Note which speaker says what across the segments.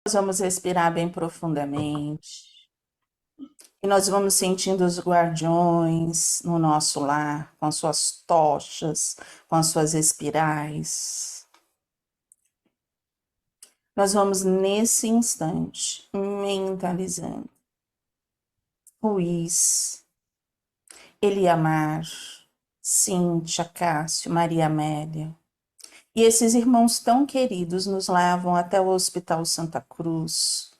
Speaker 1: Nós vamos respirar bem profundamente. E nós vamos sentindo os guardiões no nosso lar, com as suas tochas, com as suas espirais. Nós vamos, nesse instante, mentalizando Luiz, Eliamar, Cíntia, Cássio, Maria Amélia. E esses irmãos tão queridos nos levam até o Hospital Santa Cruz,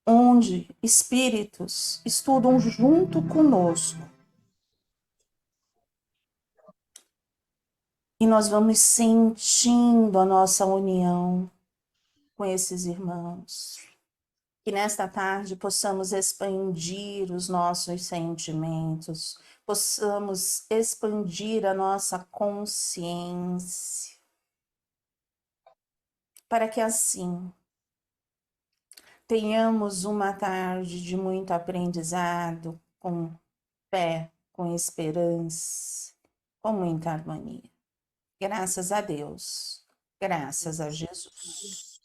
Speaker 1: onde espíritos estudam junto conosco. E nós vamos sentindo a nossa união com esses irmãos. Que nesta tarde possamos expandir os nossos sentimentos, possamos expandir a nossa consciência, para que assim tenhamos uma tarde de muito aprendizado, com fé, com esperança, com muita harmonia. Graças a Deus, graças a Jesus.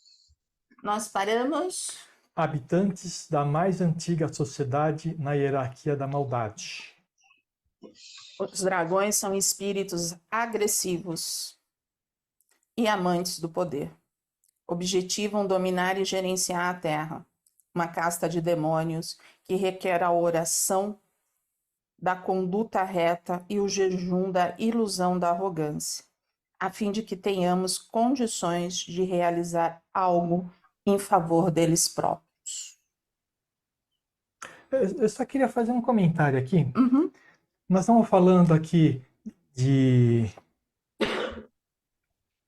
Speaker 1: Nós paramos.
Speaker 2: Habitantes da mais antiga sociedade na hierarquia da maldade.
Speaker 1: Os dragões são espíritos agressivos e amantes do poder. Objetivam dominar e gerenciar a Terra. Uma casta de demônios que requer a oração da conduta reta e o jejum da ilusão da arrogância, a fim de que tenhamos condições de realizar algo em favor deles próprios.
Speaker 2: Eu só queria fazer um comentário aqui.
Speaker 1: Uhum.
Speaker 2: Nós estamos falando aqui de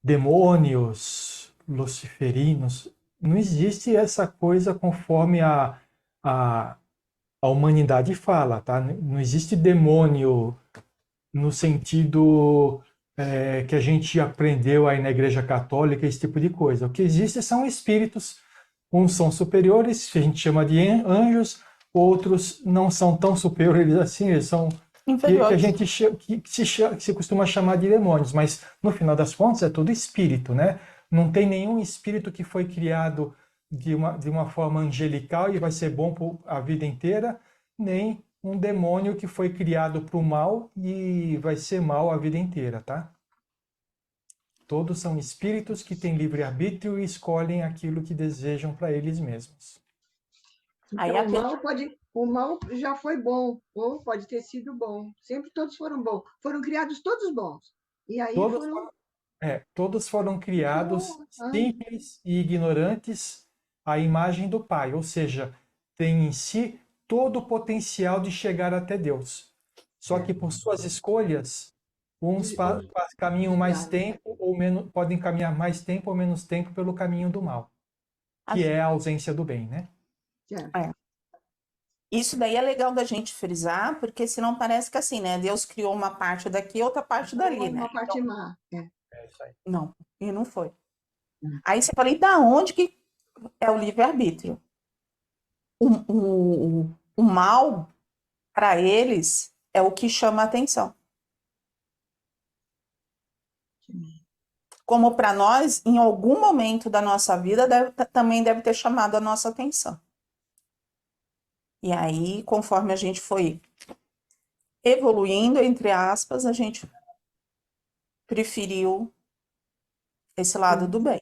Speaker 2: demônios, luciferinos. Não existe essa coisa conforme a humanidade fala, tá? Não existe demônio no sentido que a gente aprendeu aí na Igreja Católica, esse tipo de coisa. O que existe são espíritos, uns são superiores, que a gente chama de anjos, outros não são tão superiores assim, eles são que a gente que se costuma chamar de demônios, mas no final das contas é tudo espírito, né? Não tem nenhum espírito que foi criado de uma forma angelical e vai ser bom a vida inteira, nem um demônio que foi criado para o mal e vai ser mal a vida inteira, tá? Todos são espíritos que têm livre-arbítrio e escolhem aquilo que desejam para eles mesmos.
Speaker 3: Então, o mal já foi bom, ou pode ter sido bom. Sempre todos foram bons. Foram criados todos bons. E aí
Speaker 2: todos foram criados simples e ignorantes à imagem do Pai, ou seja, têm em si todo o potencial de chegar até Deus. Só que por suas escolhas, uns caminham mais tempo ou menos, podem caminhar mais tempo ou menos tempo pelo caminho do mal, que é a ausência do bem, né?
Speaker 1: É. Isso daí é legal da gente frisar, porque senão parece que assim, né? Deus criou uma parte daqui e outra parte dali, né?
Speaker 3: Uma parte má.
Speaker 2: É isso aí.
Speaker 1: Não, e não foi. Aí você fala, e da onde que é o livre-arbítrio? O mal, para eles, é o que chama a atenção. Como para nós, em algum momento da nossa vida, também deve ter chamado a nossa atenção. E aí, conforme a gente foi evoluindo, entre aspas, a gente preferiu esse lado do bem.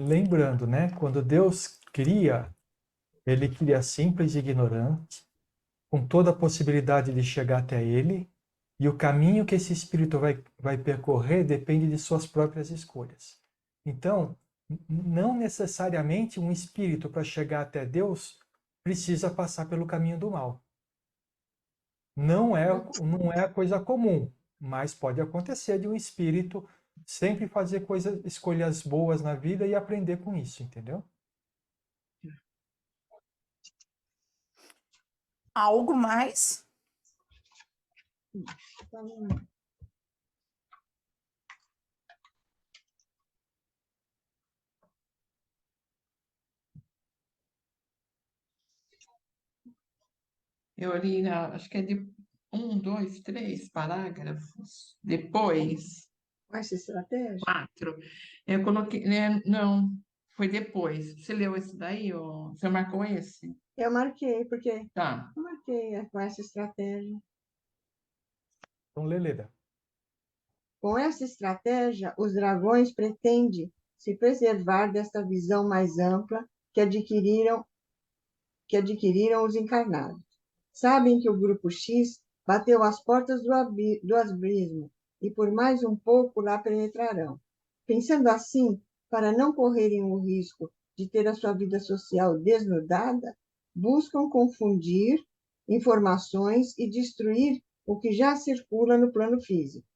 Speaker 2: Lembrando, né? Quando Deus cria, ele cria simples e ignorante, com toda a possibilidade de chegar até ele, e o caminho que esse espírito vai percorrer depende de suas próprias escolhas. Então, não necessariamente um espírito para chegar até Deus precisa passar pelo caminho do mal. Não é a coisa comum, mas pode acontecer de um espírito sempre fazer escolhas boas na vida e aprender com isso, entendeu?
Speaker 1: Algo mais?
Speaker 4: Eu li, acho que é de 1, 2, 3 parágrafos. Depois,
Speaker 3: essa estratégia?
Speaker 4: 4. Eu coloquei, né, não, foi depois. Você leu esse daí, ou você marcou esse?
Speaker 3: Eu marquei, porque
Speaker 4: Tá.
Speaker 3: eu marquei com essa estratégia.
Speaker 2: Então, Leleda.
Speaker 3: Com essa estratégia, os dragões pretendem se preservar desta visão mais ampla que adquiriram os encarnados. Sabem que o Grupo X bateu às portas do abismo e por mais um pouco lá penetrarão. Pensando assim, para não correrem o risco de ter a sua vida social desnudada, buscam confundir informações e destruir o que já circula no plano físico.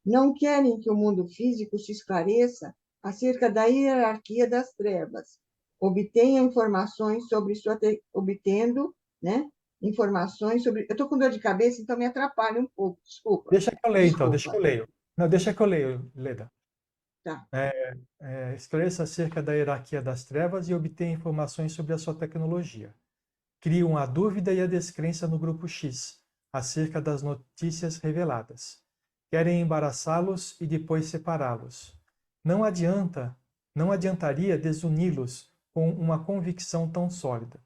Speaker 3: Não querem que o mundo físico se esclareça acerca da hierarquia das trevas. Obtenha informações sobre obtendo, né? Informações sobre. Eu estou com dor de cabeça, então me atrapalha um pouco. Desculpa.
Speaker 2: Deixa que eu leio, então. Deixa que eu
Speaker 3: Desculpa.
Speaker 2: leio. Não, deixa que eu leio, Leda.
Speaker 3: Tá.
Speaker 2: Esclareça acerca da hierarquia das trevas e obtenha informações sobre a sua tecnologia. Criam a dúvida e a descrença no Grupo X acerca das notícias reveladas. Querem embaraçá-los e depois separá-los. Não adiantaria desuni-los com uma convicção tão sólida.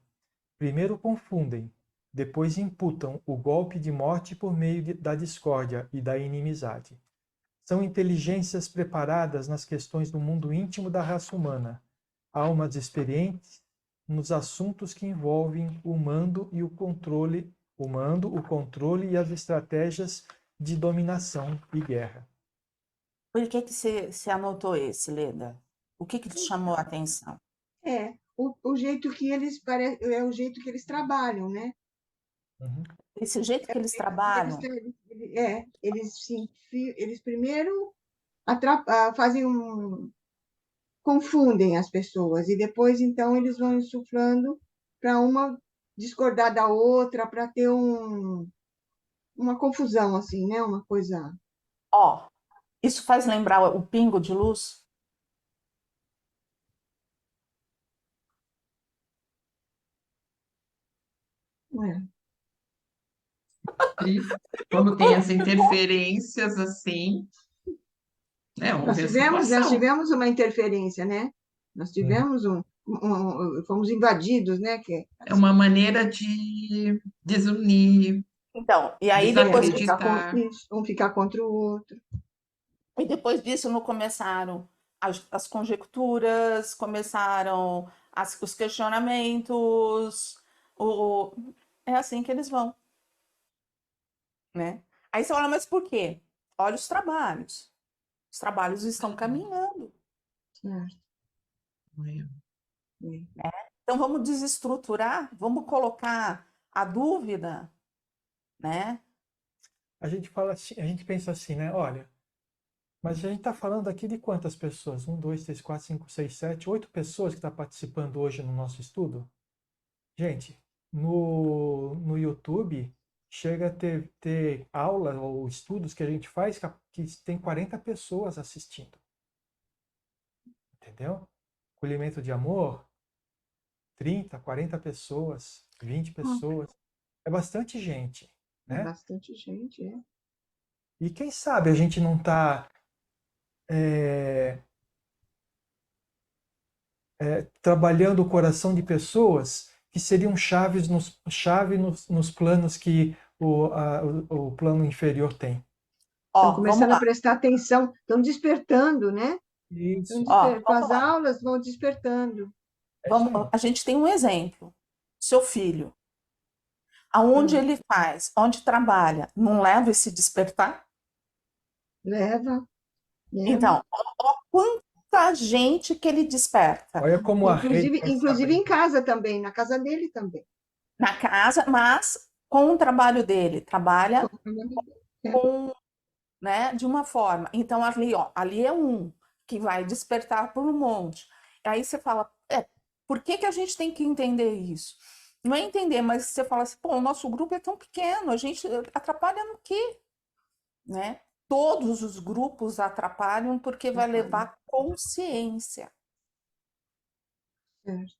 Speaker 2: Primeiro confundem, depois imputam o golpe de morte por meio da discórdia e da inimizade. São inteligências preparadas nas questões do mundo íntimo da raça humana, almas experientes nos assuntos que envolvem o mando, o controle e as estratégias de dominação e guerra.
Speaker 1: Por que você anotou esse, Leda? O que te chamou a atenção?
Speaker 3: O jeito que eles é o jeito que eles trabalham, né?
Speaker 2: Uhum.
Speaker 1: Esse jeito que eles trabalham.
Speaker 3: Eles primeiro fazem confundem as pessoas e depois então eles vão insuflando para uma discordar da outra, para ter uma confusão assim, né? Uma coisa.
Speaker 1: Ó, isso faz lembrar o pingo de luz?
Speaker 3: É.
Speaker 4: E quando tem as interferências assim, é uma
Speaker 3: Nós
Speaker 4: perturbação.
Speaker 3: tivemos uma interferência, né? Nós tivemos fomos invadidos, né?
Speaker 4: É uma maneira de desunir,
Speaker 1: Então, e aí depois
Speaker 4: desacreditar.
Speaker 3: Um ficar contra o outro.
Speaker 1: E depois disso não começaram as conjecturas, começaram os questionamentos. É assim que eles vão, né? Aí você fala, mas por quê? Olha os trabalhos. Os trabalhos estão caminhando.
Speaker 3: Certo.
Speaker 4: É.
Speaker 3: É.
Speaker 1: Então vamos desestruturar, vamos colocar a dúvida, né?
Speaker 2: A gente fala assim, a gente pensa assim, né? Olha, mas a gente está falando aqui de quantas pessoas? 1, 2, 3, 4, 5, 6, 7, 8 pessoas que estão participando hoje no nosso estudo? Gente, no YouTube chega a ter aula ou estudos que a gente faz que tem 40 pessoas assistindo. Entendeu? Acolhimento de amor, 30, 40 pessoas, 20 pessoas. É bastante gente,
Speaker 3: É
Speaker 2: né?
Speaker 3: bastante gente, é.
Speaker 2: E quem sabe a gente não está trabalhando o coração de pessoas que seriam chave nos planos que o plano inferior tem.
Speaker 3: Estão
Speaker 1: Ó, vamos
Speaker 3: começando a
Speaker 1: lá.
Speaker 3: prestar atenção, estão despertando, né?
Speaker 2: Isso.
Speaker 1: Ó,
Speaker 3: Com
Speaker 1: vamos
Speaker 3: as
Speaker 1: lá.
Speaker 3: aulas vão despertando.
Speaker 2: É isso aí.
Speaker 1: A gente tem um exemplo. Seu filho. Aonde ele faz, onde trabalha, não leva esse despertar?
Speaker 3: Leva.
Speaker 1: Então, ó quanta gente que ele desperta.
Speaker 2: Olha como a rede vai se
Speaker 3: Inclusive em
Speaker 2: abrindo.
Speaker 3: casa também, na casa dele também.
Speaker 1: Na casa, mas com o trabalho dele, trabalha
Speaker 3: É.
Speaker 1: com, né, de uma forma. Então, ali, ó, ali é um que vai despertar por um monte. Aí você fala, por que a gente tem que entender isso? Não é entender, mas você fala assim, pô, o nosso grupo é tão pequeno, a gente atrapalha no quê? Né? Todos os grupos atrapalham porque vai levar consciência,
Speaker 3: Certo.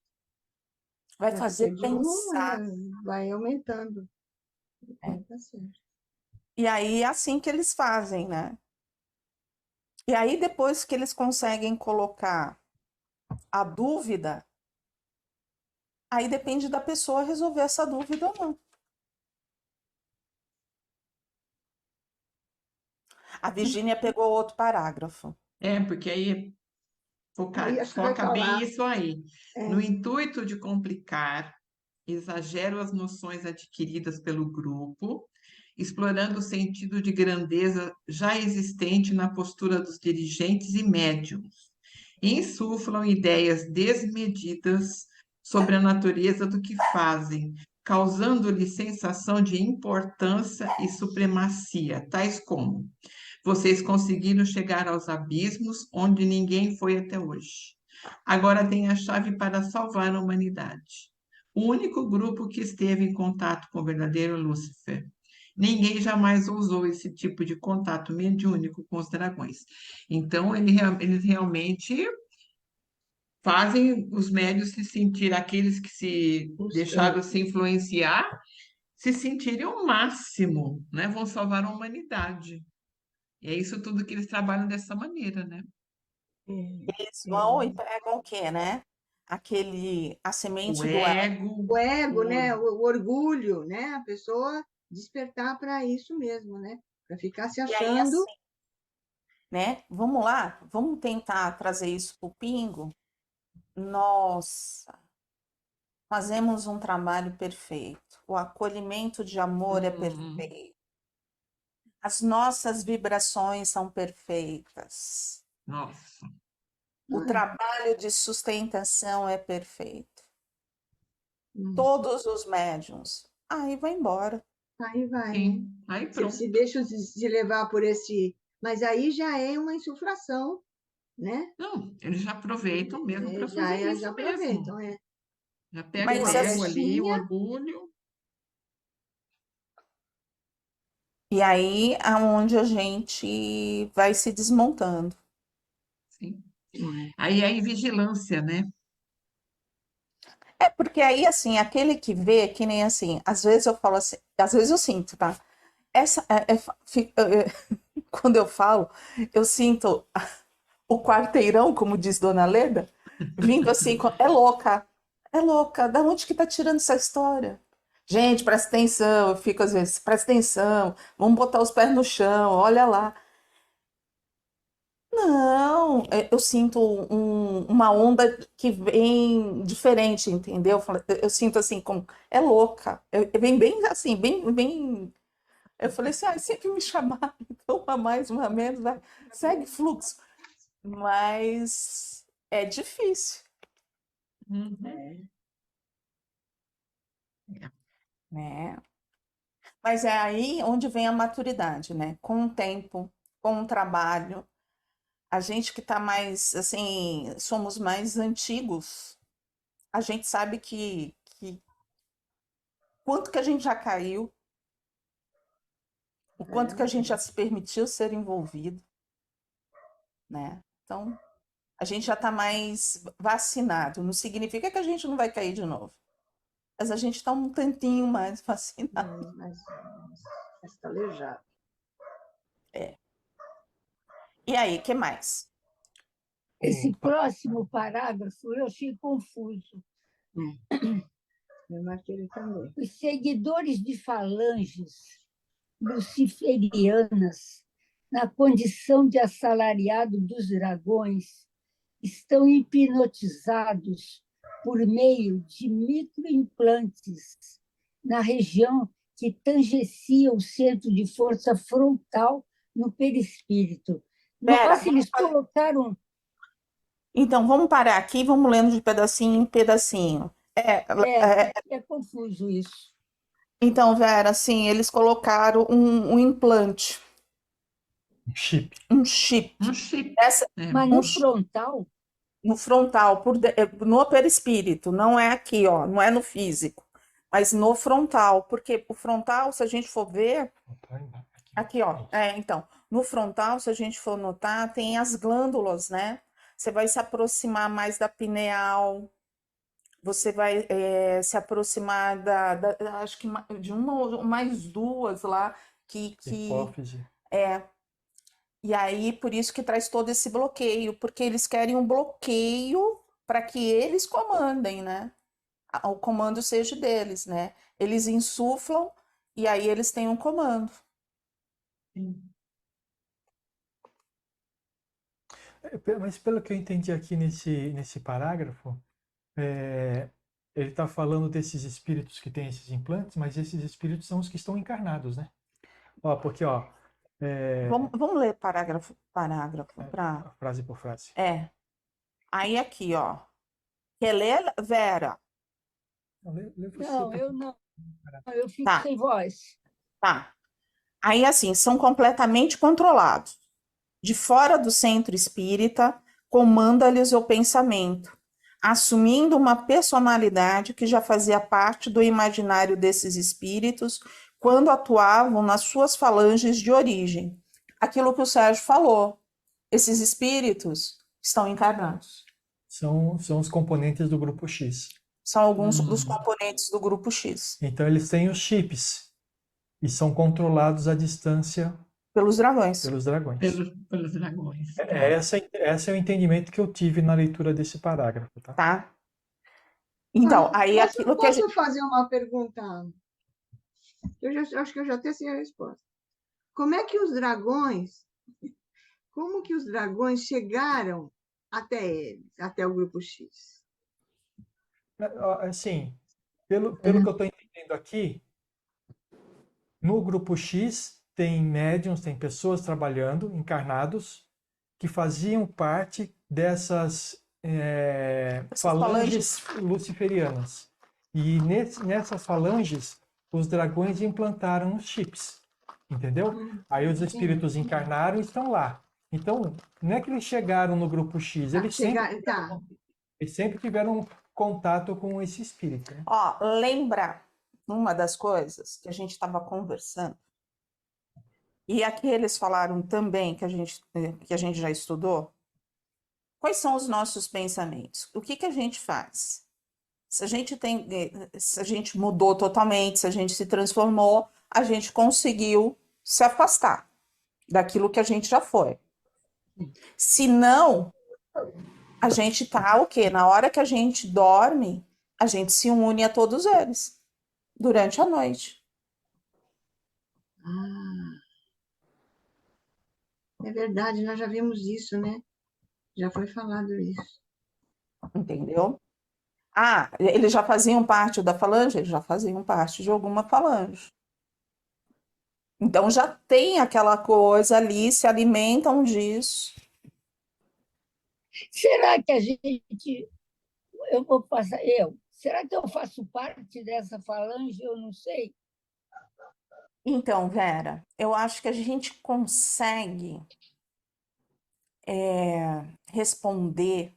Speaker 1: vai
Speaker 3: Porque
Speaker 1: fazer
Speaker 3: de
Speaker 1: pensar.
Speaker 3: vai aumentando.
Speaker 1: Né?
Speaker 3: Tá certo.
Speaker 1: E aí é assim que eles fazem, né? E aí depois que eles conseguem colocar a dúvida, aí depende da pessoa resolver essa dúvida ou não. A Virgínia pegou outro parágrafo.
Speaker 4: Porque aí
Speaker 3: Aí acho que vai
Speaker 4: foca bem
Speaker 3: falar.
Speaker 4: isso aí.
Speaker 3: É,
Speaker 4: No intuito de complicar, exagero as noções adquiridas pelo grupo, explorando o sentido de grandeza já existente na postura dos dirigentes e médiums, e insuflam ideias desmedidas sobre a natureza do que fazem, causando-lhe sensação de importância e supremacia, tais como: vocês conseguiram chegar aos abismos onde ninguém foi até hoje. Agora tem a chave para salvar a humanidade. O único grupo que esteve em contato com o verdadeiro Lúcifer. Ninguém jamais usou esse tipo de contato mediúnico com os dragões. Então, eles realmente fazem os médios se sentir, aqueles que se deixaram se influenciar, se sentirem o máximo, né? Vão salvar a humanidade. E é isso tudo que eles trabalham dessa maneira, né?
Speaker 1: Eles vão e pegam o quê, né? A
Speaker 4: O
Speaker 1: semente do ego.
Speaker 4: ego,
Speaker 3: o ego, né?
Speaker 4: o-
Speaker 3: O orgulho, né? A pessoa despertar para isso mesmo, né? Para ficar se
Speaker 1: E aí,
Speaker 3: achando.
Speaker 1: assim, né? Vamos lá, vamos tentar trazer isso para o Pingo. Nossa, fazemos um trabalho perfeito. O acolhimento de amor é
Speaker 4: Uhum.
Speaker 1: perfeito. As nossas vibrações são perfeitas.
Speaker 4: Nossa.
Speaker 1: O trabalho de sustentação é perfeito.
Speaker 3: Hum,
Speaker 1: Todos os médiuns. Aí vai embora.
Speaker 3: Aí vai, né?
Speaker 4: Sim, aí
Speaker 3: Se
Speaker 4: pronto.
Speaker 3: deixa se levar por esse. Mas aí já é uma insuflação, né?
Speaker 4: Não, eles já aproveitam mesmo para fazer
Speaker 3: Já
Speaker 4: isso mesmo.
Speaker 3: aproveitam, é.
Speaker 4: Já
Speaker 3: Porque
Speaker 4: pega o
Speaker 1: Mas
Speaker 3: uma
Speaker 4: ego ali, o
Speaker 3: brechinha,
Speaker 4: orgulho.
Speaker 1: e aí aonde a gente vai se desmontando.
Speaker 4: Sim.
Speaker 3: não é?
Speaker 4: Aí é invigilância, né?
Speaker 1: É porque aí assim, aquele que vê, que nem assim, às vezes eu falo assim, às vezes eu sinto, tá? Essa quando eu falo, eu sinto o quarteirão, como diz Dona Leda, vindo assim, é louca, da onde que tá tirando essa história? Gente, presta atenção, eu fico às vezes, presta atenção, vamos botar os pés no chão, olha lá. Não, eu sinto uma onda que vem diferente, entendeu? Eu sinto assim, como, é louca, vem bem assim, bem. Eu falei assim, sempre me chamar, então uma mais, uma menos, vai, segue fluxo. Mas é difícil,
Speaker 4: Uhum.
Speaker 1: né? Mas é aí onde vem a maturidade, né? Com o tempo, com o trabalho. A gente que tá mais, assim, somos mais antigos, a gente sabe que quanto que a gente já caiu, o quanto que a gente já se permitiu ser envolvido, né? Então, a gente já tá mais vacinado. Não significa que a gente não vai cair de novo, mas a gente está um tantinho mais vacinado.
Speaker 3: Mais calejado.
Speaker 1: É. E aí, que mais?
Speaker 5: Esse próximo parágrafo eu achei confuso.
Speaker 3: Eu marquei ele também.
Speaker 5: Os seguidores de falanges luciferianas, na condição de assalariado dos dragões, estão hipnotizados por meio de microimplantes na região que tangencia o centro de força frontal no perispírito.
Speaker 1: Pera,
Speaker 5: Nossa, eles colocaram.
Speaker 1: então vamos parar aqui, vamos lendo de pedacinho em pedacinho.
Speaker 5: É confuso isso.
Speaker 1: Então, Vera, assim, eles colocaram um implante,
Speaker 2: Um chip.
Speaker 1: um chip.
Speaker 4: Um chip.
Speaker 1: Essa,
Speaker 5: Mas
Speaker 1: um
Speaker 5: no
Speaker 1: chip
Speaker 5: frontal,
Speaker 1: no frontal, no perispírito, não é aqui, ó, não é no físico, mas no frontal, porque o frontal, se a gente for ver, aqui, ó, então, no frontal, se a gente for notar, tem as glândulas, né? Você vai se aproximar mais da pineal, você vai se aproximar acho que de uma ou mais duas lá, que
Speaker 2: Hipófise.
Speaker 1: e aí por isso que traz todo esse bloqueio, porque eles querem um bloqueio para que eles comandem, né? O comando seja deles, né? Eles insuflam e aí eles têm um comando.
Speaker 4: Sim.
Speaker 2: Mas pelo que eu entendi aqui nesse parágrafo, ele está falando desses espíritos que têm esses implantes, mas esses espíritos são os que estão encarnados, né? Ó, porque, ó,
Speaker 1: Vamos ler parágrafo para.
Speaker 2: frase por frase.
Speaker 1: Aí aqui, ó. Quer ler, Vera?
Speaker 2: Lê você,
Speaker 5: Não,
Speaker 2: porque-
Speaker 5: eu não. Eu fico
Speaker 1: Tá.
Speaker 5: sem voz.
Speaker 1: Tá. Aí, assim, são completamente controlados. De fora do centro espírita, comanda-lhes o pensamento, assumindo uma personalidade que já fazia parte do imaginário desses espíritos quando atuavam nas suas falanges de origem. Aquilo que o Sérgio falou, esses espíritos estão encarnados.
Speaker 2: São os componentes do grupo X.
Speaker 1: São alguns dos componentes do grupo X,
Speaker 2: Então, eles têm os chips e são controlados à distância
Speaker 1: pelos dragões.
Speaker 2: pelos dragões.
Speaker 4: Pelos dragões. Tá.
Speaker 2: Esse é o entendamente que eu tive na leitura desse parágrafo, tá?
Speaker 1: Tá? Então, aí aquilo que a
Speaker 3: Posso
Speaker 1: gente.
Speaker 3: fazer uma pergunta? Acho que eu já até sei a resposta. Como que os dragões chegaram até eles, até o grupo X?
Speaker 2: Assim, pelo que eu estou entendendo aqui, no grupo X tem médiums, tem pessoas trabalhando, encarnados, que faziam parte dessas falanges luciferianas. E nessas falanges, os dragões implantaram os chips, entendeu? Aí os espíritos encarnaram e estão lá. Então, não é que eles chegaram no grupo X, eles sempre tiveram contato com esse espírito, né?
Speaker 1: Ó, lembra uma das coisas que a gente estava conversando? E aqui eles falaram também que a gente já estudou. Quais são os nossos pensamentos? O que a gente faz? Se a gente mudou totalmente, se a gente se transformou, a gente conseguiu se afastar daquilo que a gente já foi. Se não, a gente tá o quê? Na hora que a gente dorme, a gente se une a todos eles durante a noite.
Speaker 3: É verdade, nós já vimos isso, né? Já foi falado isso.
Speaker 1: Entendeu? Ah, eles já faziam parte da falange? Eles já faziam parte de alguma falange. Então já tem aquela coisa ali, se alimentam disso.
Speaker 5: Será que a gente. Eu vou passar. Será que eu faço parte dessa falange? Eu não sei.
Speaker 1: Então, Vera, eu acho que a gente consegue responder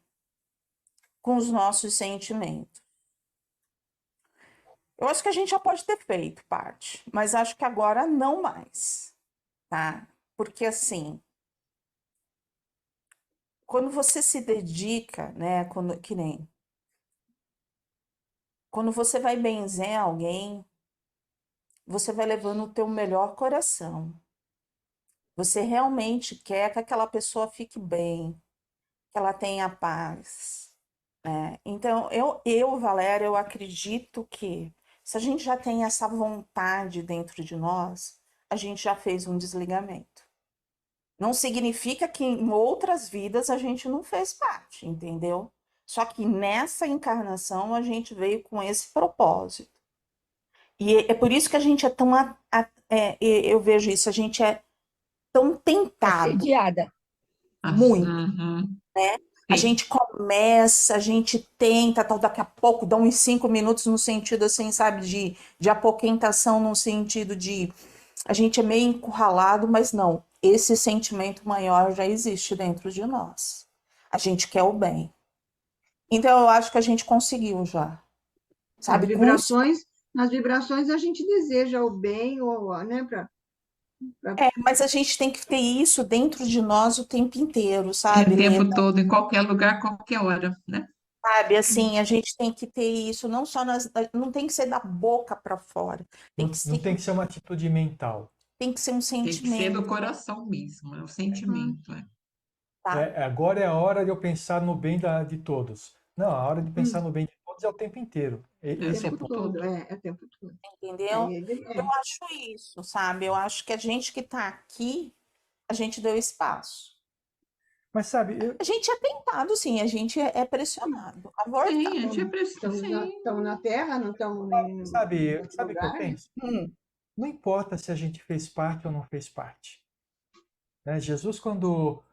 Speaker 1: com os nossos sentimentos. Eu acho que a gente já pode ter feito parte, mas acho que agora não mais, tá? Porque assim, quando você se dedica, né, quando você vai benzer alguém, você vai levando o teu melhor coração. Você realmente quer que aquela pessoa fique bem, que ela tenha paz, né? Então, Valéria, eu acredito que se a gente já tem essa vontade dentro de nós, a gente já fez um desligamento. Não significa que em outras vidas a gente não fez parte, entendeu? Só que nessa encarnação a gente veio com esse propósito. E é por isso que a gente é tão. Eu vejo isso, a gente é tão tentado.
Speaker 5: Assediada.
Speaker 1: Muito.
Speaker 4: Uhum.
Speaker 1: Né? A gente começa, a gente tenta, tal, daqui a pouco dá uns 5 minutos no sentido assim, sabe, de apoquentação, no sentido de a gente é meio encurralado, mas não, esse sentimento maior já existe dentro de nós. A gente quer o bem. Então eu acho que a gente conseguiu já. Sabe?
Speaker 3: Nas vibrações a gente deseja o bem, né,
Speaker 1: mas a gente tem que ter isso dentro de nós o tempo inteiro, sabe,
Speaker 4: O tempo
Speaker 1: Leda?
Speaker 4: todo, em qualquer lugar, qualquer hora, né?
Speaker 1: Sabe, assim, a gente tem que ter isso, não só não tem que ser da boca para fora,
Speaker 2: Não tem que ser uma atitude mental.
Speaker 1: tem que ser um
Speaker 4: Tem que ser
Speaker 1: sentimento,
Speaker 4: do coração mesmo, é o sentimento.
Speaker 1: tá?
Speaker 2: Agora é a hora de eu pensar no bem de todos. Não, a hora de pensar no bem de todos é o tempo inteiro.
Speaker 4: É o
Speaker 2: Esse é o
Speaker 4: tempo
Speaker 2: ponto.
Speaker 4: todo.
Speaker 3: É o tempo todo.
Speaker 1: Entendeu?
Speaker 3: Aí ele,
Speaker 1: Eu acho isso, sabe? Eu acho que a gente que está aqui, a gente deu espaço.
Speaker 2: Mas sabe,
Speaker 1: A gente é tentado, sim, a gente é pressionado a voltar.
Speaker 4: Sim, a gente é
Speaker 3: estamos na Terra, não estamos em
Speaker 2: sabe
Speaker 3: outro
Speaker 2: o que eu
Speaker 3: lugar.
Speaker 2: penso?
Speaker 1: Hum,
Speaker 2: Não importa se a gente fez parte ou não fez parte. Né? Jesus, quando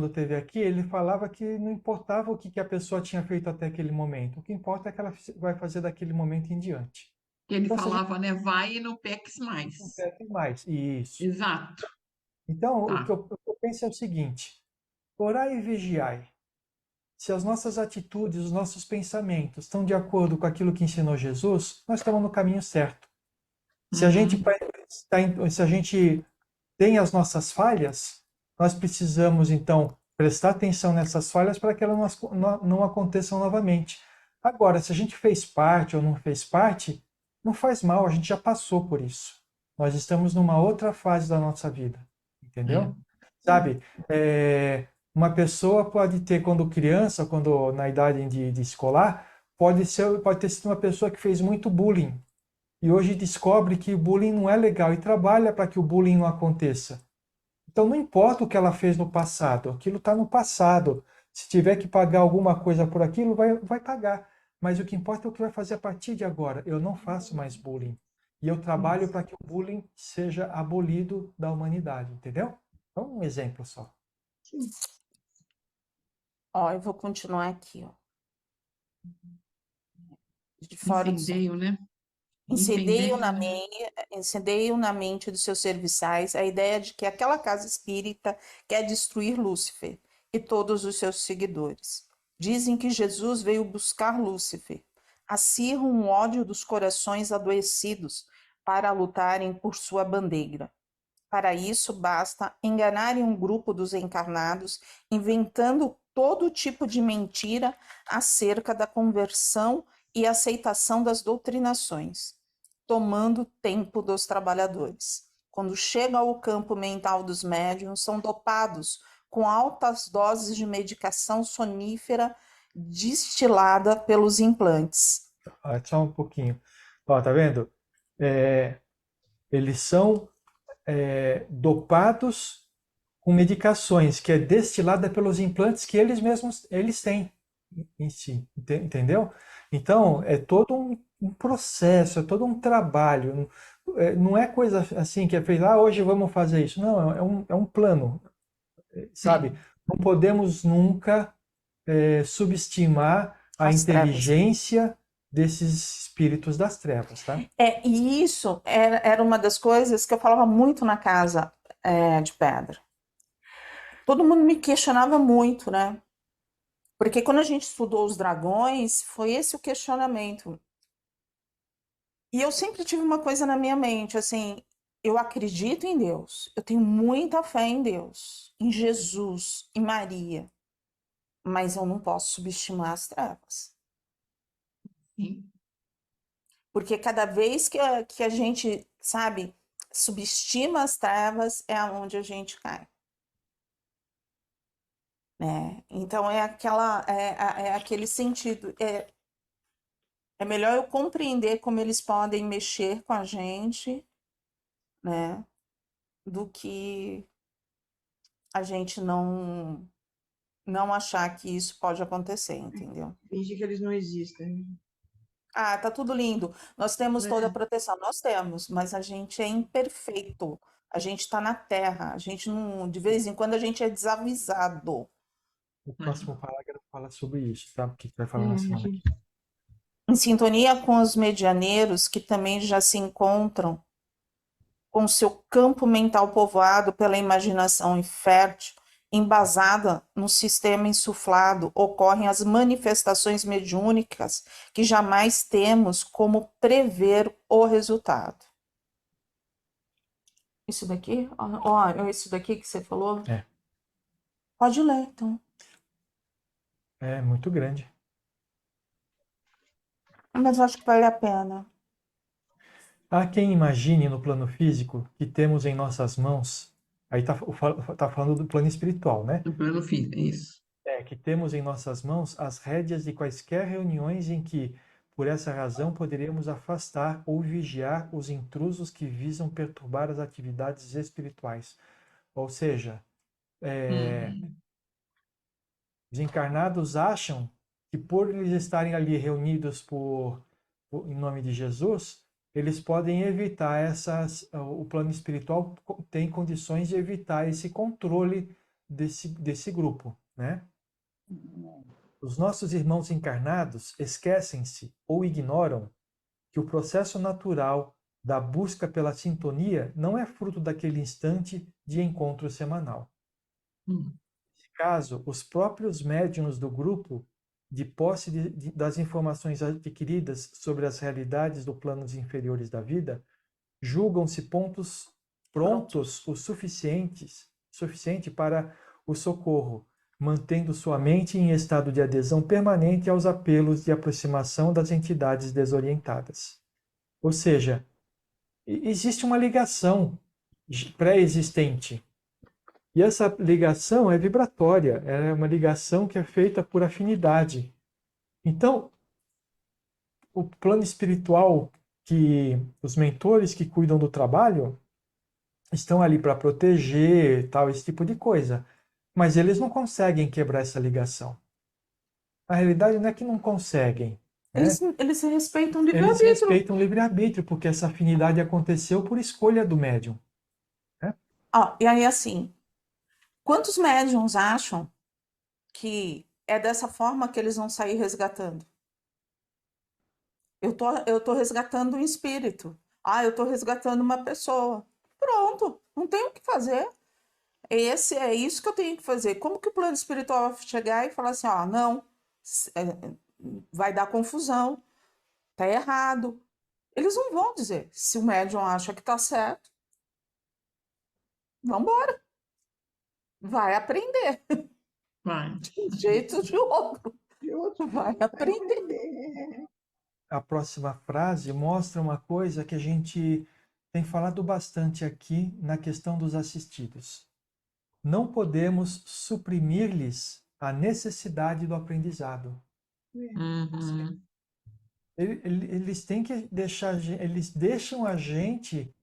Speaker 2: esteve aqui, ele falava que não importava o que a pessoa tinha feito até aquele momento. O que importa é que ela vai fazer daquele momento em diante.
Speaker 4: Ele
Speaker 2: Então, se a gente
Speaker 4: falava, né? Vai e não peques
Speaker 2: não
Speaker 4: mais.
Speaker 2: quer mais. Isso.
Speaker 4: Exato.
Speaker 2: Então,
Speaker 4: Tá.
Speaker 2: o que eu penso é o seguinte: orai e vigiai. Se as nossas atitudes, os nossos pensamentos estão de acordo com aquilo que ensinou Jesus, nós estamos no caminho certo. Se a gente,
Speaker 4: Uhum.
Speaker 2: se a gente tem as nossas falhas, nós precisamos, então, prestar atenção nessas falhas para que elas não aconteçam novamente. Agora, se a gente fez parte ou não fez parte, não faz mal, a gente já passou por isso. Nós estamos numa outra fase da nossa vida,
Speaker 4: É.
Speaker 2: entendeu? Sabe, uma pessoa pode ter, quando criança, quando na idade de escolar, pode ter sido uma pessoa que fez muito bullying, e hoje descobre que o bullying não é legal e trabalha para que o bullying não aconteça. Então não importa o que ela fez no passado, aquilo está no passado. Se tiver que pagar alguma coisa por aquilo, vai pagar. Mas o que importa é o que vai fazer a partir de agora. Eu não faço mais bullying. E eu trabalho para que o bullying seja abolido da humanidade, entendeu? Então, um exemplo só.
Speaker 1: ó, eu vou continuar aqui, ó. De fora do sol.
Speaker 4: Incendeio, né?
Speaker 1: Incendeio
Speaker 4: Incendeio, né?
Speaker 1: incendeio na mente dos seus serviçais a ideia de que aquela casa espírita quer destruir Lúcifer e todos os seus seguidores. Dizem que Jesus veio buscar Lúcifer. Acirram um ódio dos corações adoecidos para lutarem por sua bandeira. Para isso, basta enganarem um grupo dos encarnados, inventando todo tipo de mentira acerca da conversão e aceitação das doutrinações, tomando tempo dos trabalhadores. Quando chegam ao campo mental dos médiuns, são dopados com altas doses de medicação sonífera destilada pelos implantes.
Speaker 2: Só um pouquinho. Ó, tá vendo? Eles são dopados com medicações que é destilada pelos implantes que eles mesmos têm em si, entendeu? Então é todo um processo, é todo um trabalho. Não é coisa assim que é feita, hoje vamos fazer isso. Não, é um plano, sabe? Não podemos nunca subestimar a
Speaker 1: As trevas.
Speaker 2: inteligência desses espíritos das trevas, tá?
Speaker 1: E isso era uma das coisas que eu falava muito na casa de pedra. Todo mundo me questionava muito, né? Porque quando a gente estudou os dragões, foi esse o questionamento. E eu sempre tive uma coisa na minha mente, assim, eu acredito em Deus, eu tenho muita fé em Deus, em Jesus, em Maria, mas eu não posso subestimar as trevas.
Speaker 4: Sim.
Speaker 1: Porque cada vez que a gente, sabe, subestima as trevas, é onde a gente cai. Né? Então é aquele sentido. É melhor eu compreender como eles podem mexer com a gente, né? Do que a gente não achar que isso pode acontecer, entendeu?
Speaker 3: Fingir que eles não existem.
Speaker 1: Ah, tá tudo lindo. Nós temos toda a proteção, nós temos, mas a gente é imperfeito. A gente está na Terra, a gente não, de vez em quando a gente é desavisado.
Speaker 2: O próximo parágrafo fala sobre isso, tá? O que vai
Speaker 3: É,
Speaker 2: falar na semana que vem.
Speaker 1: Em sintonia com os medianeiros que também já se encontram com seu campo mental povoado pela imaginação infértil, embasada no sistema insuflado, ocorrem as manifestações mediúnicas que jamais temos como prever o resultado. Isso daqui? Ó, isso daqui que você falou?
Speaker 2: É.
Speaker 1: Pode ler, então.
Speaker 2: É muito grande.
Speaker 1: Mas eu acho que vale a pena.
Speaker 2: Há quem imagine no plano físico que temos em nossas mãos, aí tá falando do plano espiritual, né?
Speaker 4: No plano físico, isso.
Speaker 2: é que temos em nossas mãos as rédeas de quaisquer reuniões em que, por essa razão, poderíamos afastar ou vigiar os intrusos que visam perturbar as atividades espirituais. Ou seja,
Speaker 4: Uhum.
Speaker 2: os encarnados acham que por eles estarem ali reunidos em nome de Jesus, eles podem evitar o plano espiritual tem condições de evitar esse controle desse grupo, né? Os nossos irmãos encarnados esquecem-se ou ignoram que o processo natural da busca pela sintonia não é fruto daquele instante de encontro semanal.
Speaker 4: Uhum.
Speaker 2: Nesse caso, os próprios médiuns do grupo, de posse das informações adquiridas sobre as realidades do planos inferiores da vida, julgam-se pontos prontos o suficiente para o socorro, mantendo sua mente em estado de adesão permanente aos apelos de aproximação das entidades desorientadas. Ou seja, existe uma ligação pré-existente. E essa ligação é vibratória, é uma ligação que é feita por afinidade. Então, o plano espiritual que os mentores que cuidam do trabalho estão ali para proteger, tal, esse tipo de coisa. Mas eles não conseguem quebrar essa ligação. A realidade não é que não conseguem, né?
Speaker 1: Eles respeitam o
Speaker 2: Eles
Speaker 1: livre-arbítrio.
Speaker 2: respeitam o livre-arbítrio, porque essa afinidade aconteceu por escolha do médium, né?
Speaker 1: Ó, e aí, assim, quantos médiums acham que é dessa forma que eles vão sair resgatando? Eu tô resgatando um espírito. Ah, eu tô resgatando uma pessoa. Pronto, não tem o que fazer. É isso que eu tenho que fazer. Como que o plano espiritual vai chegar e falar assim, ó, não, vai dar confusão, tá errado. Eles não vão dizer. Se o médium acha que tá certo, vamos embora. Vai aprender,
Speaker 4: Vai.
Speaker 1: de um jeito ou de outro.
Speaker 3: E outro
Speaker 1: Vai
Speaker 3: vai
Speaker 1: aprender.
Speaker 3: aprender.
Speaker 2: A próxima frase mostra uma coisa que a gente tem falado bastante aqui na questão dos assistidos. Não podemos suprimir-lhes a necessidade do aprendizado.
Speaker 4: Uhum.
Speaker 2: Eles têm que deixar, eles deixam a gente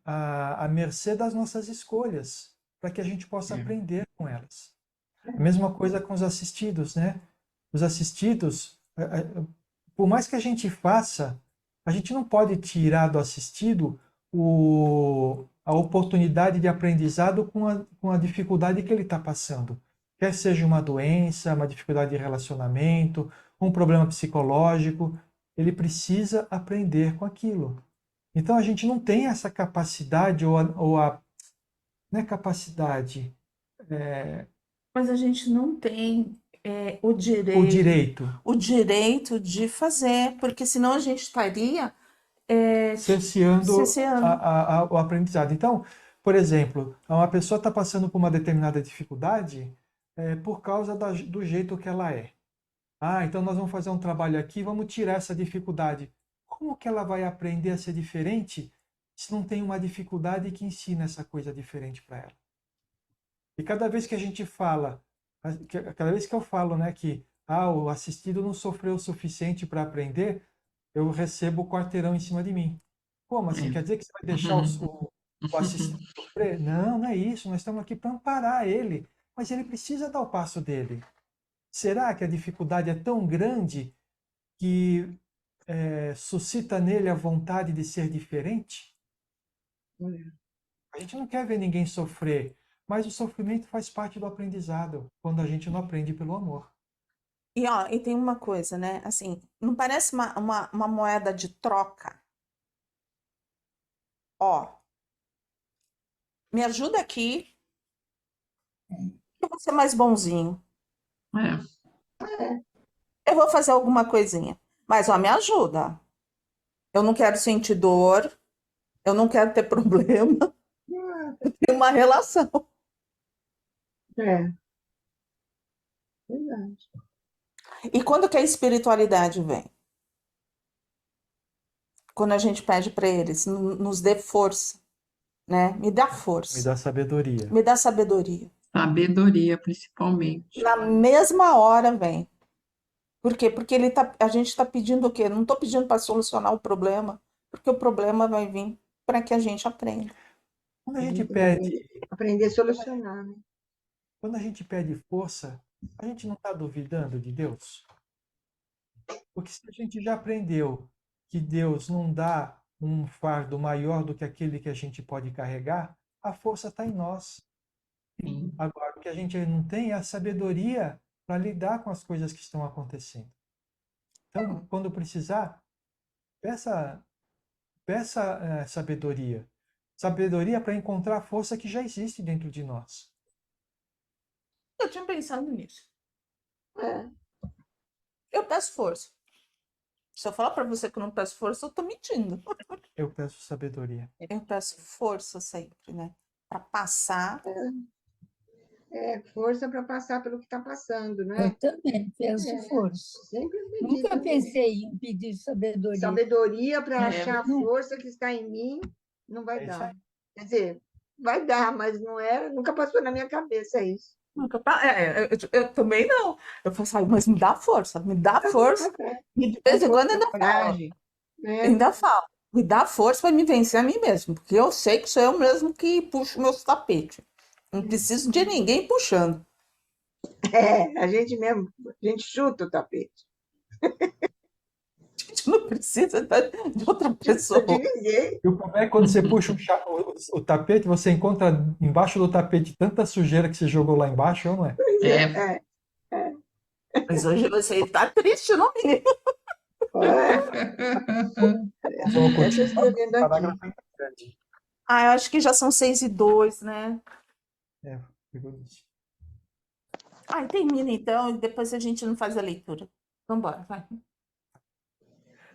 Speaker 2: à mercê das nossas escolhas, para que a gente possa aprender com elas. A mesma coisa com os assistidos, né? Os assistidos, por mais que a gente faça, a gente não pode tirar do assistido a oportunidade de aprendizado com a dificuldade que ele está passando. Quer seja uma doença, uma dificuldade de relacionamento, um problema psicológico, ele precisa aprender com aquilo. Então a gente não tem essa capacidade não é capacidade,
Speaker 1: Mas a gente não tem
Speaker 2: o direito
Speaker 1: o direito de fazer, porque senão a gente estaria
Speaker 2: cerceando
Speaker 1: cerceando.
Speaker 2: o aprendizado. Então, por exemplo, uma pessoa está passando por uma determinada dificuldade por causa do jeito que ela é. Ah, então nós vamos fazer um trabalho aqui, vamos tirar essa dificuldade. Como que ela vai aprender a ser diferente se não tem uma dificuldade que ensina essa coisa diferente para ela? E cada vez que a gente fala, cada vez que eu falo, né, que o assistido não sofreu o suficiente para aprender, eu recebo o quarteirão em cima de mim. Como assim? Quer dizer que você vai deixar o assistido sofrer? Não, não é isso. Nós estamos aqui para amparar ele. Mas ele precisa dar o passo dele. Será que a dificuldade é tão grande que suscita nele a vontade de ser diferente? A gente não quer ver ninguém sofrer, mas o sofrimento faz parte do aprendizado, quando a gente não aprende pelo amor.
Speaker 1: E, ó, e tem uma coisa, né? Assim, não parece uma moeda de troca? Ó, me ajuda aqui, eu vou ser mais bonzinho.
Speaker 4: É.
Speaker 1: Eu vou fazer alguma coisinha. Mas, ó, me ajuda. Eu não quero sentir dor, eu não quero ter problema, ter uma relação.
Speaker 3: É, verdade.
Speaker 1: E quando que a espiritualidade vem? Quando a gente pede para eles, nos dê força, né? Me dá
Speaker 2: Me
Speaker 1: força,
Speaker 2: dá sabedoria.
Speaker 1: me dá sabedoria.
Speaker 4: Sabedoria, principalmente.
Speaker 1: Na mesma hora vem. Por quê? Porque a gente está pedindo o quê? Não estou pedindo para solucionar o problema, porque o problema vai vir para que a gente aprenda.
Speaker 2: Quando a
Speaker 3: A
Speaker 2: gente
Speaker 3: gente tem que
Speaker 2: pede,
Speaker 3: aprender a solucionar, né?
Speaker 2: quando a gente pede força, a gente não está duvidando de Deus? Porque se a gente já aprendeu que Deus não dá um fardo maior do que aquele que a gente pode carregar, a força está em nós.
Speaker 4: Sim.
Speaker 2: Agora, o que a gente não tem é a sabedoria para lidar com as coisas que estão acontecendo. Então, quando precisar, peça, peça sabedoria. Sabedoria para encontrar a força que já existe dentro de nós.
Speaker 1: Eu tinha pensado nisso.
Speaker 3: É,
Speaker 1: Eu peço força. Se eu falar para você que eu não peço força, eu estou mentindo.
Speaker 2: Eu peço sabedoria.
Speaker 1: Eu peço força sempre, né? Para passar.
Speaker 3: força para passar pelo que está passando,
Speaker 5: Eu
Speaker 3: né?
Speaker 5: também peço
Speaker 3: É,
Speaker 5: força.
Speaker 3: sempre pedi
Speaker 5: Nunca
Speaker 3: também.
Speaker 5: pensei em pedir sabedoria.
Speaker 3: Sabedoria para achar a
Speaker 5: Não.
Speaker 3: força que está em mim, não vai
Speaker 2: É isso
Speaker 3: dar.
Speaker 2: aí.
Speaker 3: Quer dizer, vai dar, mas não era, nunca passou na minha cabeça isso.
Speaker 1: Eu também não. Eu falo assim, mas me dá força, me dá força. E de vez em quando ainda falo,
Speaker 3: Coragem, né?
Speaker 1: ainda falo, me dá força para me vencer a mim mesmo, porque eu sei que sou eu mesmo que puxo meus tapetes. Não preciso de ninguém puxando.
Speaker 3: A gente mesmo, a gente chuta o tapete.
Speaker 1: A gente não precisa de outra
Speaker 3: De
Speaker 1: pessoa.
Speaker 3: ninguém.
Speaker 2: E o problema é quando você puxa o tapete, você encontra embaixo do tapete tanta sujeira que você jogou lá embaixo, ou não é?
Speaker 3: Pois
Speaker 4: É.
Speaker 1: Mas hoje você está triste, não, menino?
Speaker 2: Nós vamos
Speaker 3: Até estou
Speaker 2: continuar
Speaker 3: escrevendo
Speaker 2: o
Speaker 3: aqui.
Speaker 2: parágrafo grande.
Speaker 1: Ah, eu acho que já são 6:02, né?
Speaker 2: É, ficou isso.
Speaker 1: Ah, termina então, e depois a gente não faz a leitura. Vamos embora, vai.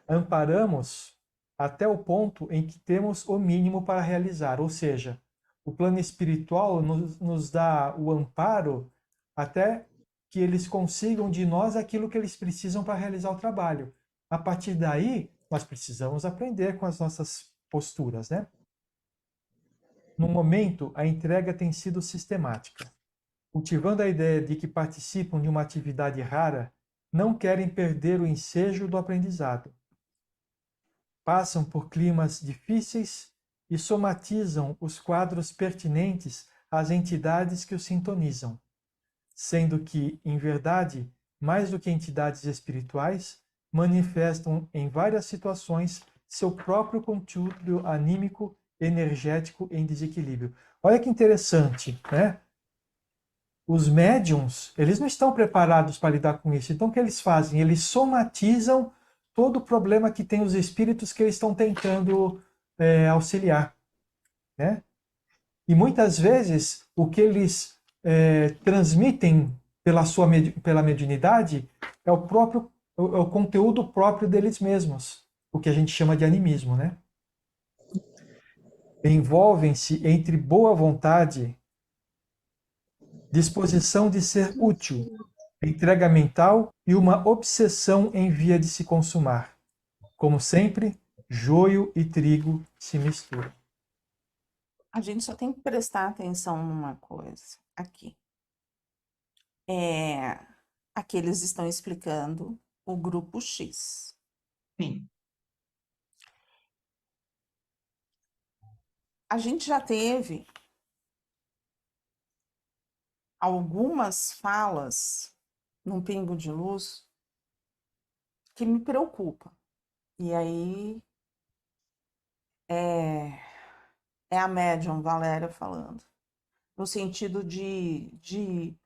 Speaker 2: Amparamos até o ponto em que temos o mínimo para realizar, ou seja, o plano espiritual nos dá o amparo até que eles consigam de nós aquilo que eles precisam para realizar o trabalho. A partir daí, nós precisamos aprender com as nossas posturas, né? No momento, a entrega tem sido sistemática. Cultivando a ideia de que participam de uma atividade rara, não querem perder o ensejo do aprendizado. Passam por climas difíceis e somatizam os quadros pertinentes às entidades que os sintonizam, sendo que, em verdade, mais do que entidades espirituais, manifestam em várias situações seu próprio conteúdo anímico, energético em desequilíbrio. Olha que interessante, né? Os médiums, eles não estão preparados para lidar com isso. Então, o que eles fazem? Eles somatizam todo o problema que tem os espíritos que eles estão tentando auxiliar, né? E muitas vezes o que eles transmitem pela mediunidade é o conteúdo próprio deles mesmos, o que a gente chama de animismo, né? Envolvem-se entre boa vontade, disposição de ser útil, entrega mental e uma obsessão em via de se consumar. Como sempre, joio e trigo se misturam.
Speaker 1: A gente só tem que prestar atenção numa coisa aqui. Aqui eles estão explicando o grupo X.
Speaker 4: Sim.
Speaker 1: A gente já teve algumas falas num Pingo de Luz que me preocupa. E aí é a médium Valéria falando, no sentido de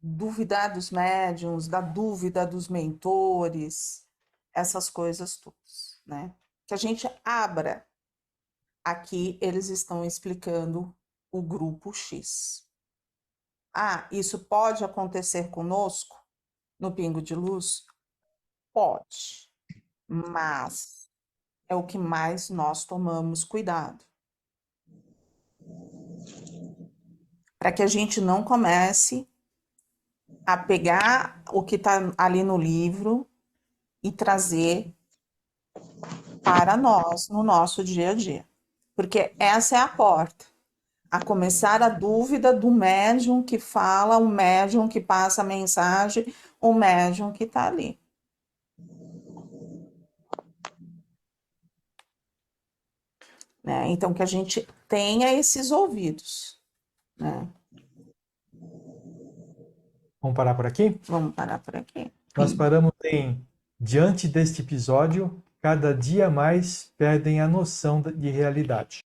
Speaker 1: duvidar dos médiums, da dúvida dos mentores, essas coisas todas, né? Que a gente abra. Aqui eles estão explicando o grupo X. Ah, isso pode acontecer conosco no Pingo de Luz? Pode, mas é o que mais nós tomamos cuidado. Para que a gente não comece a pegar o que está ali no livro e trazer para nós, no nosso dia a dia. Porque essa é a porta. a começar a dúvida do médium que fala, o médium que passa a mensagem, o médium que está ali. Né? Então, que a gente tenha esses ouvidos. Né?
Speaker 2: Vamos parar por aqui?
Speaker 1: Vamos parar por aqui.
Speaker 2: Nós paramos em diante deste episódio, cada dia mais perdem a noção de realidade.